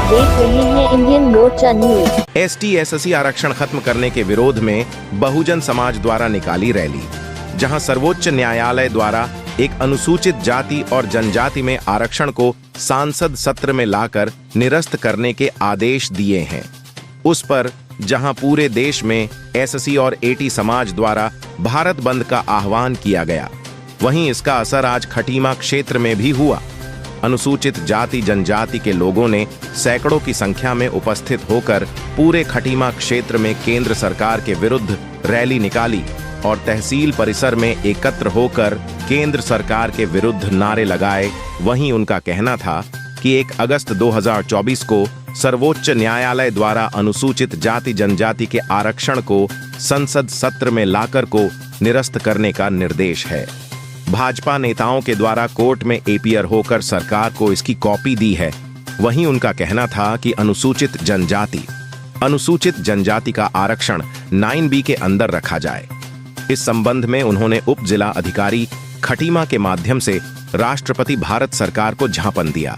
देख रहे हैं इंडियन मोर्चा न्यूज। ST/SC आरक्षण खत्म करने के विरोध में बहुजन समाज द्वारा निकाली रैली, जहां सर्वोच्च न्यायालय द्वारा एक अनुसूचित जाति और जनजाति में आरक्षण को सांसद सत्र में लाकर निरस्त करने के आदेश दिए हैं। उस पर जहां पूरे देश में SC और AT समाज द्वारा भारत बंद का आह्वान किया गया, वहीं इसका असर आज खटीमा क्षेत्र में भी हुआ। अनुसूचित जाति जनजाति के लोगों ने सैकड़ों की संख्या में उपस्थित होकर पूरे खटीमा क्षेत्र में केंद्र सरकार के विरुद्ध रैली निकाली और तहसील परिसर में एकत्र होकर केंद्र सरकार के विरुद्ध नारे लगाए। वहीं उनका कहना था कि 1 अगस्त 2024 को सर्वोच्च न्यायालय द्वारा अनुसूचित जाति जनजाति के आरक्षण को संसद सत्र में लाकर को निरस्त करने का निर्देश है। भाजपा नेताओं के द्वारा कोर्ट में एपियर होकर सरकार को इसकी कॉपी दी है। वहीं उनका कहना था कि अनुसूचित जनजाति का आरक्षण 9B के अंदर रखा जाए। इस संबंध में उन्होंने उप जिला अधिकारी खटीमा के माध्यम से राष्ट्रपति भारत सरकार को ज्ञापन दिया।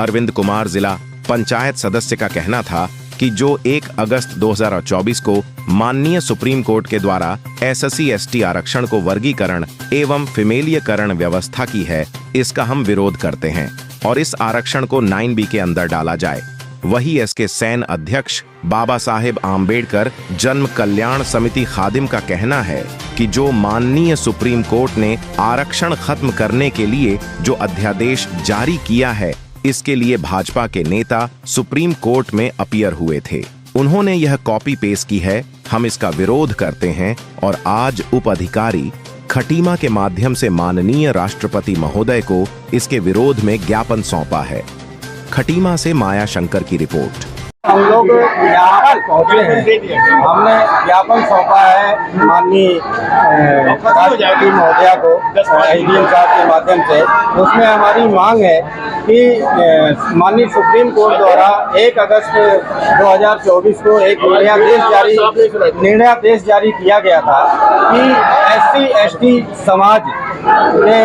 अरविंद कुमार जिला पंचायत सदस्य का कहना था कि जो 1 अगस्त 2024 को माननीय सुप्रीम कोर्ट के द्वारा SC/ST आरक्षण को वर्गीकरण एवं फिमेलियकरण व्यवस्था की है, इसका हम विरोध करते हैं और इस आरक्षण को 9B के अंदर डाला जाए। वही SK सैन अध्यक्ष बाबा साहेब आम्बेडकर जन्म कल्याण समिति खादिम का कहना है कि जो माननीय सुप्रीम कोर्ट ने आरक्षण खत्म करने के लिए जो अध्यादेश जारी किया है, इसके लिए भाजपा के नेता सुप्रीम कोर्ट में अपीयर हुए थे। उन्होंने यह कॉपी पेश की है। हम इसका विरोध करते हैं और आज उप अधिकारी खटीमा के माध्यम से माननीय राष्ट्रपति महोदय को इसके विरोध में ज्ञापन सौंपा है। खटीमा से माया शंकर की रिपोर्ट। हम लोग यहाँ पर पहुँचे हैं, हमने ज्ञापन सौंपा है माननीय राष्ट्रपति महोदया को ADM साहब के माध्यम से। उसमें हमारी मांग है कि माननीय सुप्रीम कोर्ट द्वारा 1 अगस्त 2024 को एक निर्णयादेश जारी किया गया था कि SC/ST समाज ने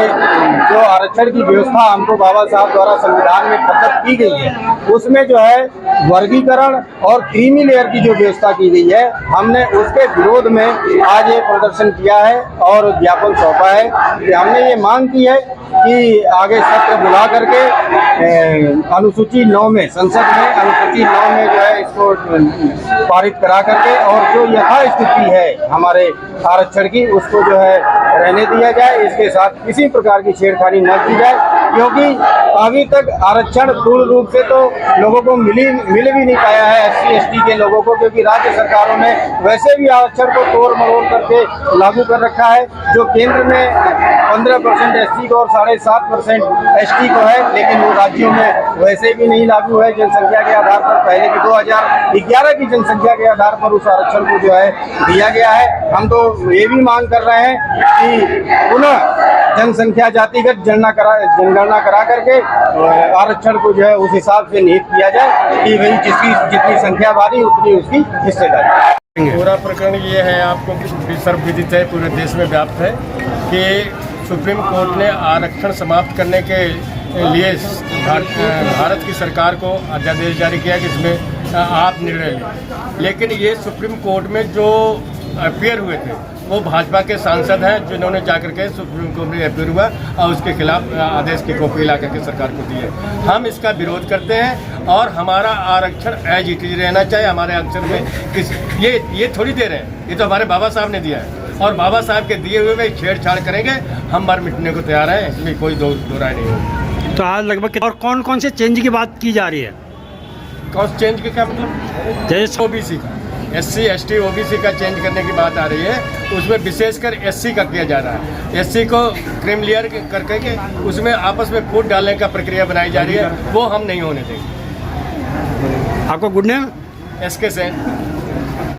जो आरक्षण की व्यवस्था हमको बाबा साहब द्वारा संविधान में प्रदत्त की गई है, उसमें जो है वर्गीकरण और क्रीमी लेयर की जो व्यवस्था की गई है, हमने उसके विरोध में आज ये प्रदर्शन किया है और ज्ञापन सौंपा है कि हमने ये मांग की है कि आगे सत्र बुला करके अनुसूची 9 में संसद में अनुसूची 9 में जो है इसको पारित करा करके और जो यथास्थिति है हमारे आरक्षण की, उसको जो है रहने दिया जाए। इसके साथ किसी प्रकार की छेड़खानी न की जाए, क्योंकि अभी तक आरक्षण पूर्ण रूप से तो लोगों को मिल भी नहीं पाया है SC/ST के लोगों को, क्योंकि राज्य सरकारों ने वैसे भी आरक्षण को तोड़ मरोड़ करके लागू कर रखा है। जो केंद्र में 15% SC को और 7.5% ST को है, लेकिन वो राज्यों में वैसे भी नहीं लागू है। जनसंख्या के आधार पर पहले की 2011 की जनसंख्या के आधार पर उस आरक्षण को जो है दिया गया है। हम तो ये भी मांग कर रहे हैं कि पुनः जनसंख्या जातिगत जनगणना करा करके आरक्षण को जो है उस हिसाब से निहित किया जाए कि भाई जितनी संख्या बढ़ी उतनी उसकी हिस्सेदारी। पूरा प्रकरण ये है, आपको सर्वविदित है, पूरे देश में व्याप्त है कि सुप्रीम कोर्ट ने आरक्षण समाप्त करने के लिए भारत की सरकार को अध्यादेश जारी किया कि इसमें आप निर्णय लें। लेकिन ये सुप्रीम कोर्ट में जो अपीयर हुए थे वो भाजपा के सांसद हैं, जिन्होंने जाकर के सुप्रीम कोर्ट में अपीयर हुआ और उसके खिलाफ आदेश की कॉपी ला करके सरकार को दी है। हम इसका विरोध करते हैं और हमारा आरक्षण एज इट इज रहना चाहिए। हमारे आरक्षण में ये थोड़ी दे रहे हैं, ये तो हमारे बाबा साहब ने दिया है और बाबा साहब के दिए हुए में छेड़छाड़ करेंगे, हम मर मिटने को तैयार हैं, इसमें कोई दो राय नहीं है। तो आज लगभग और कौन कौन से चेंज की बात की जा रही है? कौन चेंज के क्या मतलब? जैसे OBC का SC/ST OBC का चेंज करने की बात आ रही है, उसमें विशेषकर SC का किया जा रहा है। SC को क्रीम लेयर करके उसमें आपस में फूट डालने का प्रक्रिया बनाई जा रही है, वो हम नहीं होने देंगे। आपको गुड नेम? SK San.